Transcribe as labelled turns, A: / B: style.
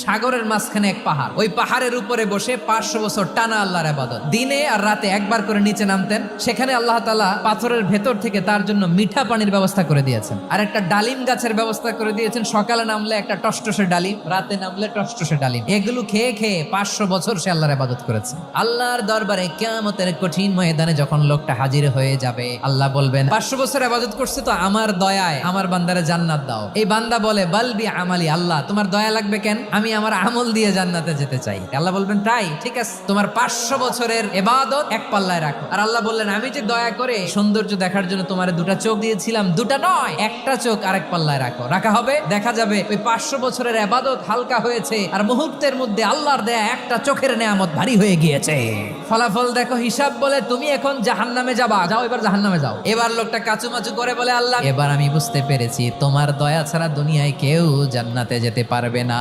A: সাগরের মাঝখানে এক পাহাড়, ওই পাহাড়ের উপরে বসে 500 বছর টানা আল্লাহর ইবাদত, দিনে আর রাতে একবার করে নিচে নামতেন। সেখানে আল্লাহ তাআলা পাথরের ভেতর থেকে তার জন্য মিঠা পানির ব্যবস্থা করে দিয়েছেন, আর একটা ডালিম গাছের ব্যবস্থা করে দিয়েছেন। সকালে নামলে একটা টসটসে ডালিম, রাতে নামলে টসটসে ডালিম। এগুলো খেয়ে খেয়ে 500 বছর সে আল্লাহর ইবাদত করেছে। আল্লাহর দরবারে কিয়ামতের কঠিন ময়দানে যখন লোকটা হাজির হয়ে যাবে, আল্লাহ বলবেন 500 বছর ইবাদত করছে তো আমার দয়ায় আমার বান্দারে জান্নাত দাও। এই বান্দা বলে বালবি আমালি, আল্লাহ তোমার দয়া লাগবে কেন, আমি আমার আমল দিয়ে জান্নাতে যেতে চাই। আল্লাহ বলবেন তাই ঠিক আছে, তোমার 500 বছরের ইবাদত এক পাল্লায় রাখো। আর আল্লাহ বললেন আমি যে দয়া করে সৌন্দর্য দেখার জন্য তোমার দুটা চোখ দিয়েছিলাম, দুটা নয় একটা চোখ আরেক পাল্লায় রাখো। রাখা হবে, দেখা যাবে ওই 500 বছরের ইবাদত হালকা হয়েছে, আর মুহূর্তের মধ্যে আল্লাহর দেয়া একটা চোখের নেয়ামত ভারী হয়ে গিয়েছে। ফলাফল দেখো, হিসাব বলে তুমি এখন জাহান্নামে যাবা, যাও এবার জাহান্নামে যাও। এবার লোকটা কাচুমাচু করে বলে আল্লাহ এবার আমি বুঝতে পেরেছি তোমার দয়া ছাড়া দুনিয়ায় কেউ জান্নাতে যেতে পারবে না।